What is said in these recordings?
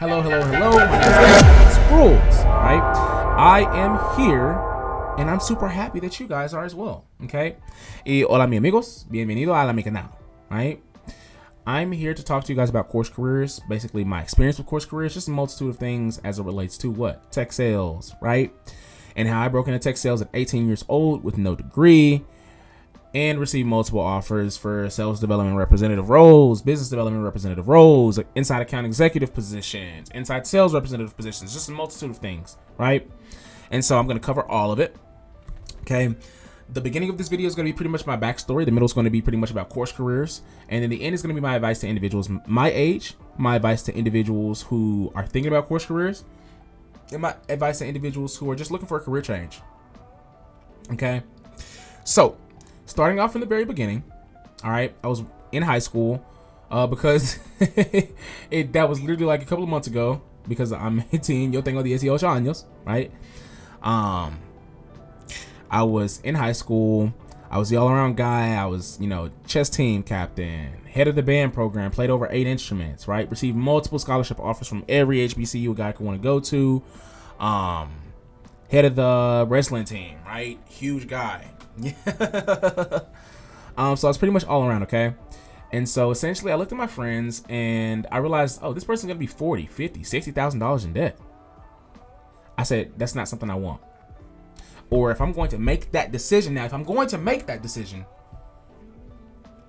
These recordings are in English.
Hello. My name is Donovan Spruiells, right? I am here, and I'm super happy that you guys are as well, okay? Y hola, mi amigos. Bienvenido a mi canal, right? I'm here to talk to you guys about course careers, basically my experience with course careers, just a multitude of things as it relates to what? Tech sales, right? And how I broke into tech sales at 18 years old with no degree and received multiple offers for sales development representative roles, business development representative roles, inside account executive positions, inside sales representative positions, just a multitude of things, right? And so I'm going to cover all of it, okay? The beginning of this video is going to be pretty much my backstory. The middle is going to be pretty much about course careers. And then the end is going to be my advice to individuals my age, my advice to individuals who are thinking about course careers, and my advice to individuals who are just looking for a career change, okay? So, starting off from the very beginning, all right, I was in high school because that was literally like a couple of months ago because I'm 18, yo tengo 18 años, right? I was in high school. I was the all-around guy. I was, chess team captain, head of the band program, played over 8 instruments, right? Received multiple scholarship offers from every HBCU a guy could want to go to. Head of the wrestling team, right? Huge guy. So I was pretty much all around, okay? And so essentially I looked at my friends and I realized, oh, this person's gonna be $40, $50, $60,000 in debt. I said, that's not something I want. Or if I'm going to make that decision now,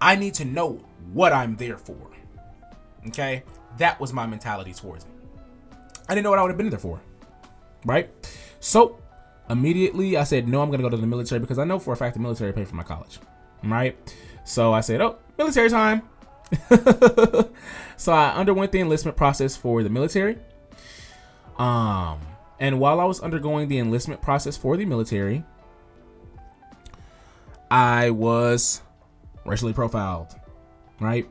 I need to know what I'm there for. Okay? That was my mentality towards it. I didn't know what I would have been there for. Right? So immediately I said, no, I'm going to go to the military because I know for a fact the military paid for my college. Right? So I said, oh, military time. So I underwent the enlistment process for the military. And while I was undergoing the enlistment process for the military, I was racially profiled, right?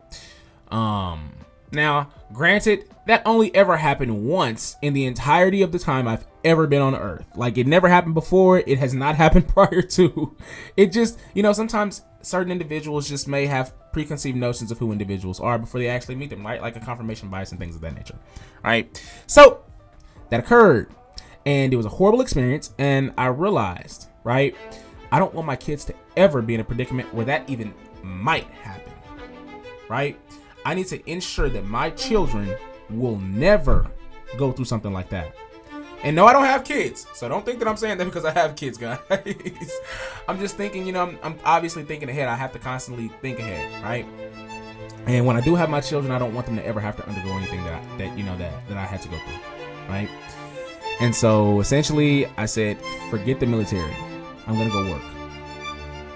Now, granted, that only ever happened once in the entirety of the time I've ever been on Earth. Like, it never happened before. It has not happened prior to. It just, sometimes certain individuals just may have preconceived notions of who individuals are before they actually meet them, right? Like a confirmation bias and things of that nature, right? So that occurred. And it was a horrible experience, and I realized, right, I don't want my kids to ever be in a predicament where that even might happen, right? I need to ensure that my children will never go through something like that. And no, I don't have kids, so don't think that I'm saying that because I have kids, guys. I'm just thinking, I'm obviously thinking ahead. I have to constantly think ahead, right? And when I do have my children, I don't want them to ever have to undergo anything that I had to go through, right? And so essentially I said, forget the military. I'm going to go work.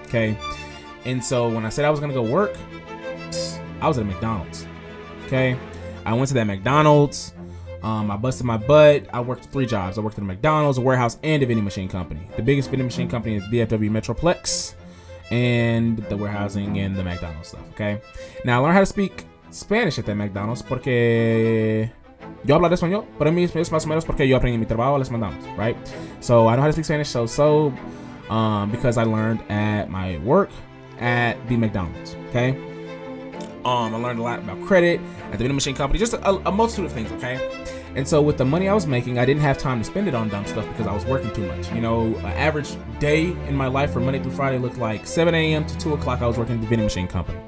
Okay. And so when I said I was going to go work, I was at a McDonald's. Okay. I went to that McDonald's. I busted my butt. I worked 3 jobs. I worked at a McDonald's, a warehouse, and a vending machine company. The biggest vending machine company is DFW Metroplex, and the warehousing and the McDonald's stuff. Okay. Now I learned how to speak Spanish at that McDonald's porque yo hablo de español, pero a mí es más o menos porque yo aprendí en mi trabajo les mandamos, right? So I know how to speak Spanish, because I learned at my work at the McDonald's, okay? I learned a lot about credit at the vending machine company, just a multitude of things, okay? And so with the money I was making, I didn't have time to spend it on dumb stuff because I was working too much. An average day in my life from Monday through Friday looked like 7 a.m. to 2 o'clock I was working at the vending machine company.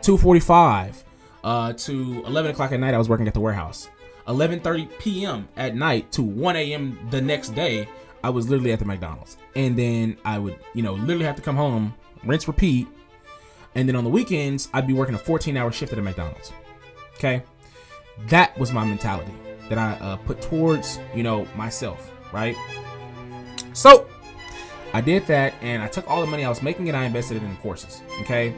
2:45 to 11 o'clock at night I was working at the warehouse. 11:30 p.m. at night to 1 a.m. the next day, I was literally at the McDonald's. And then I would, literally have to come home, rinse, repeat. And then on the weekends, I'd be working a 14-hour shift at a McDonald's. Okay? That was my mentality that I put towards, myself, right? So I did that, and I took all the money I was making and I invested it in courses, okay?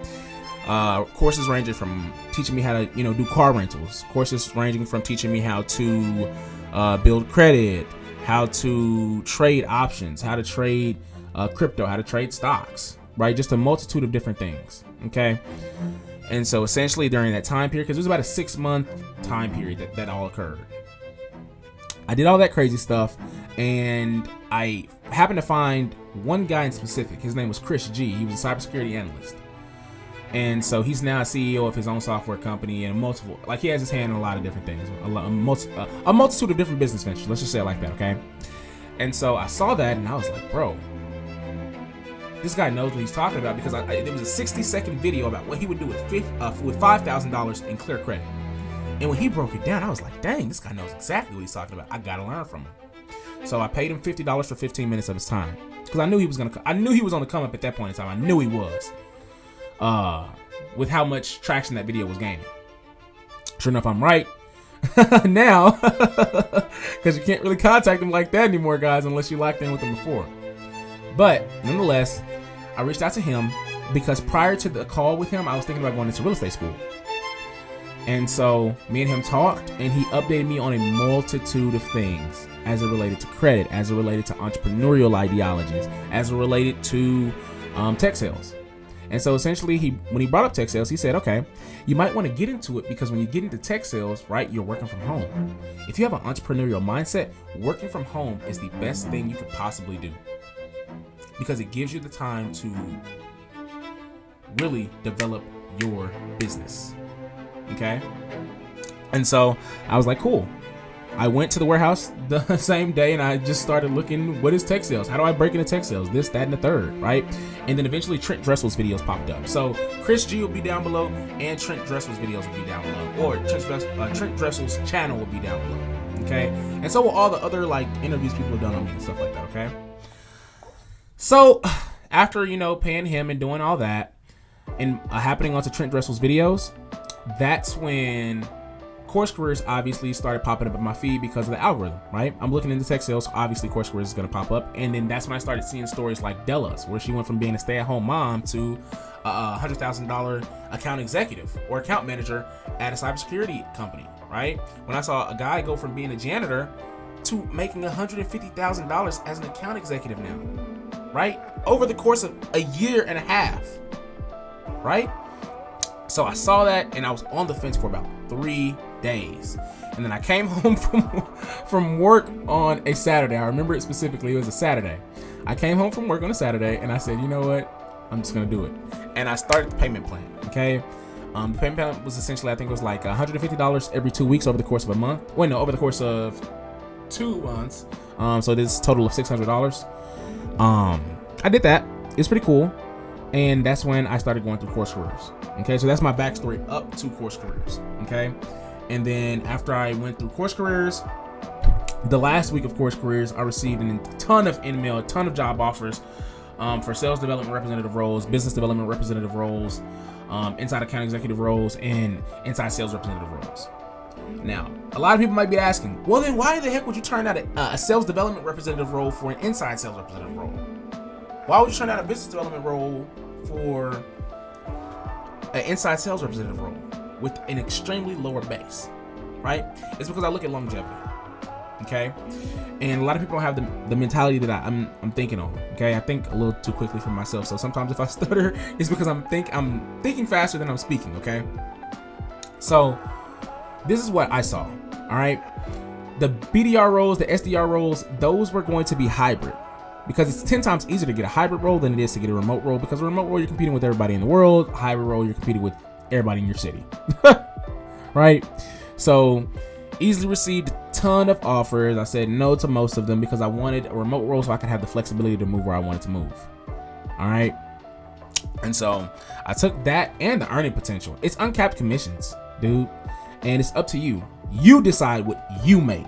Courses ranging from teaching me how to, do car rentals. Courses ranging from teaching me how to build credit, how to trade options, how to trade crypto, how to trade stocks, right? Just a multitude of different things, okay? And so essentially during that time period, because it was about a 6-month time period that all occurred, I did all that crazy stuff, and I happened to find one guy in specific. His name was Chris G. He was a cybersecurity analyst. And so he's now a CEO of his own software company and multiple, like he has his hand in a lot of different things, a multitude of different business ventures. Let's just say it like that, okay? And so I saw that and I was like, bro, this guy knows what he's talking about, because there was a 60-second video about what he would do with $5,000 in clear credit. And when he broke it down, I was like, dang, this guy knows exactly what he's talking about. I gotta learn from him. So I paid him $50 for 15 minutes of his time, because I knew he was on the come up at that point in time. I knew he was. With how much traction that video was gaining. Sure enough, I'm right. Now, because you can't really contact him like that anymore, guys, unless you locked in with him before. But nonetheless, I reached out to him because prior to the call with him, I was thinking about going into real estate school. And so me and him talked, and he updated me on a multitude of things as it related to credit, as it related to entrepreneurial ideologies, as it related to tech sales. And so essentially, when he brought up tech sales, he said, okay, you might want to get into it, because when you get into tech sales, right, you're working from home. If you have an entrepreneurial mindset, working from home is the best thing you could possibly do, because it gives you the time to really develop your business. Okay? And so I was like, cool. I went to the warehouse the same day and I just started looking, what is tech sales? How do I break into tech sales? This, that, and the third, right? And then eventually Trent Dressel's videos popped up. So Chris G will be down below and Trent Dressel's videos will be down below. Or Trent Dressel's channel will be down below. Okay? And so will all the other like interviews people have done on me and stuff like that, okay? So after, paying him and doing all that and happening onto Trent Dressel's videos, that's when Course Careers obviously started popping up in my feed because of the algorithm, right? I'm looking into tech sales, so obviously Course Careers is going to pop up. And then that's when I started seeing stories like Della's, where she went from being a stay-at-home mom to a $100,000 account executive or account manager at a cybersecurity company, right? When I saw a guy go from being a janitor to making $150,000 as an account executive now, right? Over the course of a year and a half, right? So I saw that and I was on the fence for about 3 days. And then I came home from work on a Saturday. I remember it specifically. It was a Saturday. I came home from work on a Saturday and I said, you know what? I'm just going to do it. And I started the payment plan. Okay. The payment plan was essentially, I think it was like $150 every 2 weeks over the course of a month. Wait, no, over the course of 2 months. So this total of $600. I did that. It's pretty cool. And that's when I started going through Course Careers. Okay, so that's my backstory up to Course Careers. Okay, and then after I went through Course Careers, the last week of Course Careers, I received a ton of email, a ton of job offers for sales development representative roles, business development representative roles, inside account executive roles, and inside sales representative roles. Now, a lot of people might be asking, well, then why the heck would you turn down a sales development representative role for an inside sales representative role? Why would you turn down a business development role for an inside sales representative role with an extremely lower base, right? It's because I look at longevity, okay? And a lot of people don't have the mentality that I'm thinking on, okay? I think a little too quickly for myself, so sometimes if I stutter, it's because I'm thinking faster than I'm speaking, okay? So this is what I saw, all right? The BDR roles, the SDR roles, those were going to be hybrid. Because it's 10 times easier to get a hybrid role than it is to get a remote role. Because a remote role, you're competing with everybody in the world. A hybrid role, you're competing with everybody in your city. Right? So, easily received a ton of offers. I said no to most of them because I wanted a remote role so I could have the flexibility to move where I wanted to move. All right? And so, I took that and the earning potential. It's uncapped commissions, dude. And it's up to you. You decide what you make.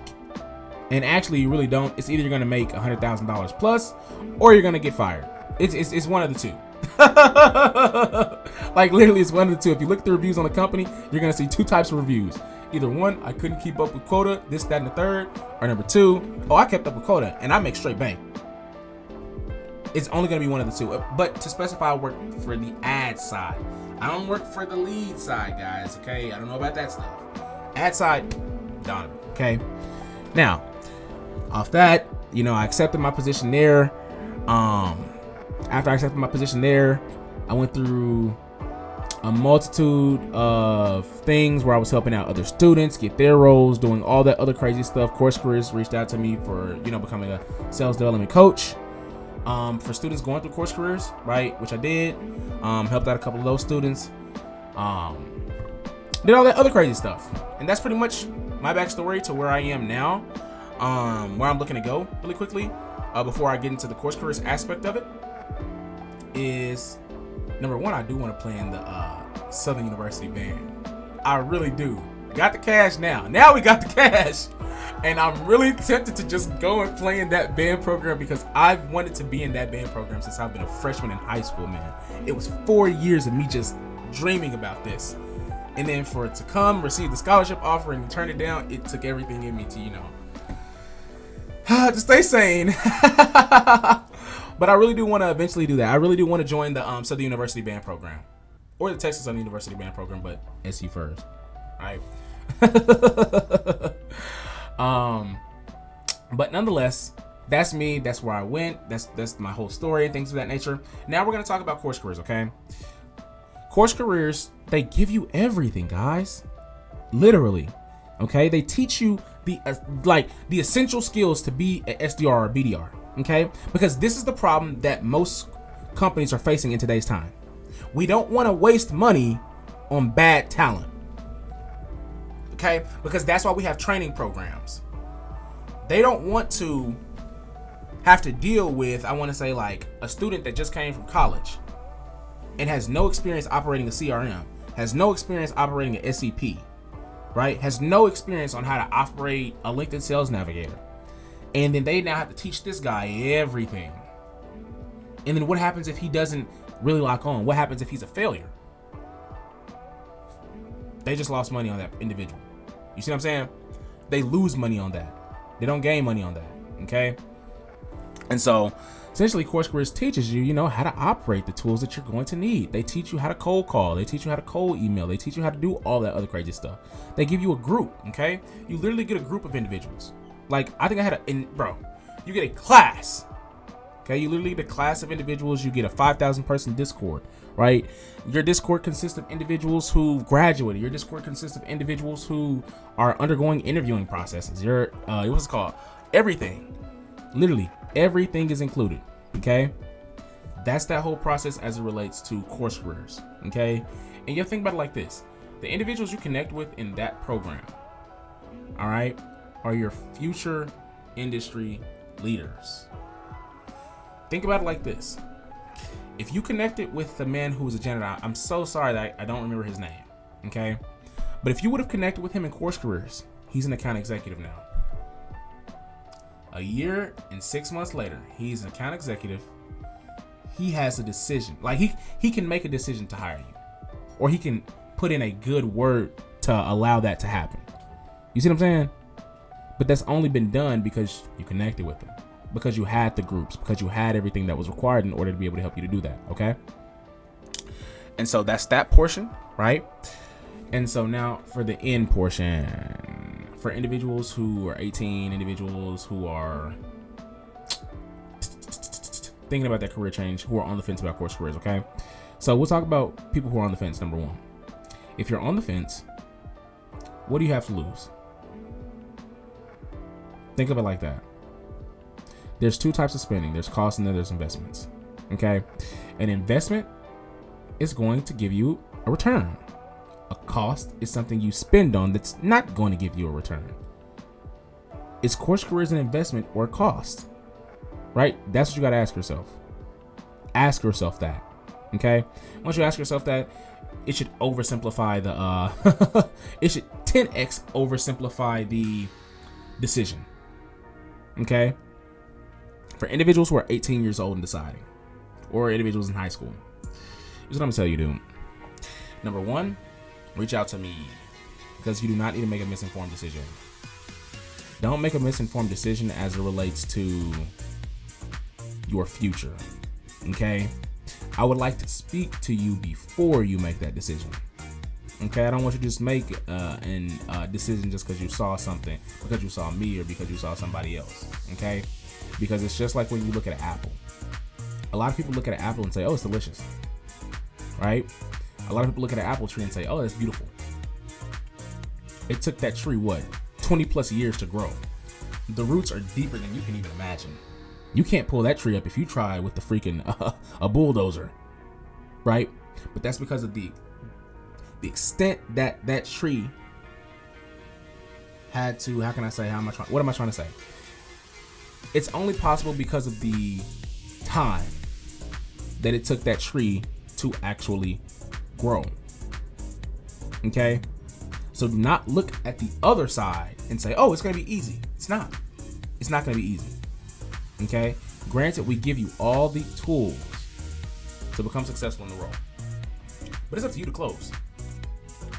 And actually, you really don't. It's either you're going to make $100,000 plus or you're going to get fired. It's one of the two. Like literally, it's one of the two. If you look at the reviews on the company, you're going to see 2 types of reviews. Either one, I couldn't keep up with quota, this, that, and the third. Or number 2, oh, I kept up with quota and I make straight bank. It's only going to be one of the two. But to specify, I work for the ad side. I don't work for the lead side, guys. Okay, I don't know about that stuff. Ad side, Donovan. Okay, now. Off that, I accepted my position there. After I accepted my position there, I went through a multitude of things where I was helping out other students get their roles, doing all that other crazy stuff. Course Careers reached out to me for, becoming a sales development coach for students going through Course Careers, right? Which I did. Helped out a couple of those students. Did all that other crazy stuff. And that's pretty much my backstory to where I am now, where I'm looking to go really quickly, before I get into the course careers aspect of it. Is number one, I do want to play in the Southern University band. I really do. Got the cash now. Now we got the cash. And I'm really tempted to just go and play in that band program, because I've wanted to be in that band program since I've been a freshman in high school, man. It was 4 years of me just dreaming about this. And then for it to come, receive the scholarship offer and turn it down, it took everything in me to, to stay sane. But I really do want to eventually do that. I really do want to join the Southern University band program, or the Texas Southern University band program, but SU first, right? But nonetheless, that's me. That's where I went. That's my whole story and things of that nature. Now we're gonna talk about course careers, okay? Course careers, they give you everything, guys. Literally, okay? They teach you the essential skills to be an SDR or BDR, okay? Because this is the problem that most companies are facing in today's time. We don't want to waste money on bad talent. Okay, because that's why we have training programs. They don't want to have to deal with, I want to say, like a student that just came from college and has no experience operating a CRM, has no experience operating an SCP, right? Has no experience on how to operate a LinkedIn Sales Navigator. And then they now have to teach this guy everything. And then what happens if he doesn't really lock on? What happens if he's a failure? They just lost money on that individual. You see what I'm saying? They lose money on that. They don't gain money on that. Okay. And so essentially course careers teaches you, how to operate the tools that you're going to need. They teach you how to cold call. They teach you how to cold email. They teach you how to do all that other crazy stuff. They give you a group. Okay. You literally get a group of individuals. Like I think I had you get a class. Okay. You literally get a class of individuals. You get a 5,000 person Discord, right? Your Discord consists of individuals who graduated. Your Discord consists of individuals who are undergoing interviewing processes. What's it called? Everything. Literally everything is included. Okay. That's that whole process as it relates to course careers. Okay. And you have to think about it like this. The individuals you connect with in that program, all right, are your future industry leaders. Think about it like this. If you connected with the man who was a janitor, I'm so sorry that I don't remember his name, okay? But if you would have connected with him in course careers, he's an account executive now. A year and 6 months later, he's an account executive. He has a decision. Like he can make a decision to hire you, or he can put in a good word to allow that to happen. You see what I'm saying? But that's only been done because you connected with him, because you had the groups, because you had everything that was required in order to be able to help you to do that. Okay. And so that's that portion, right? And so now for the end portion, for individuals who are 18, individuals who are thinking about that career change, who are on the fence about course careers. Okay. So we'll talk about people who are on the fence. Number one, if you're on the fence, what do you have to lose? Think of it like that. There's two types of spending. There's cost and then there's investments. Okay. An investment is going to give you a return. A cost is something you spend on that's not going to give you a return. Is course careers an investment or a cost? Right? That's what you got to ask yourself. Ask yourself that. Okay. Once you ask yourself that, it should oversimplify it should 10x oversimplify the decision. Okay. For individuals who are 18 years old and deciding, or individuals in high school, here's what I'm gonna tell you, dude. Number one, reach out to me, because you do not need to make a misinformed decision. Don't make a misinformed decision as it relates to your future. Okay. I would like to speak to you before you make that decision. Okay. I don't want you to just make a decision just because you saw something, because you saw me, or because you saw somebody else. Okay. Because it's just like when you look at an apple. A lot of people look at an apple and say, oh, it's delicious. Right? A lot of people look at an apple tree and say, oh, that's beautiful. It took that tree, 20 plus years to grow. The roots are deeper than you can even imagine. You can't pull that tree up if you try with the freaking a bulldozer. Right? But that's because of the the extent that that tree had to, how can I say, what am I trying to say? It's only possible because of the time that it took that tree to actually grow. Okay? So do not look at the other side and say, oh, it's going to be easy. It's not. It's not going to be easy. Okay? Granted, we give you all the tools to become successful in the role. But it's up to you to close.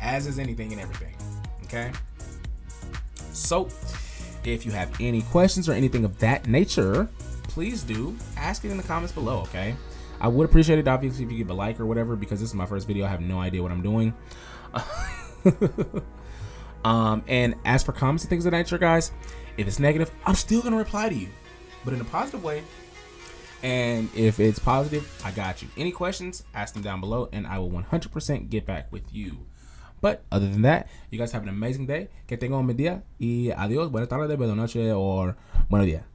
As is anything and everything. Okay? So, if you have any questions or anything of that nature, please do ask it in the comments below, okay? I would appreciate it, obviously, if you give a like or whatever, because this is my first video. I have no idea what I'm doing. And as for comments and things of that nature, guys, if it's negative, I'm still going to reply to you, but in a positive way. And if it's positive, I got you. Any questions, ask them down below, and I will 100% get back with you. But other than that, you guys have an amazing day. Que tengan un buen día y adiós, buenas tardes, buenas noches, or buenos días.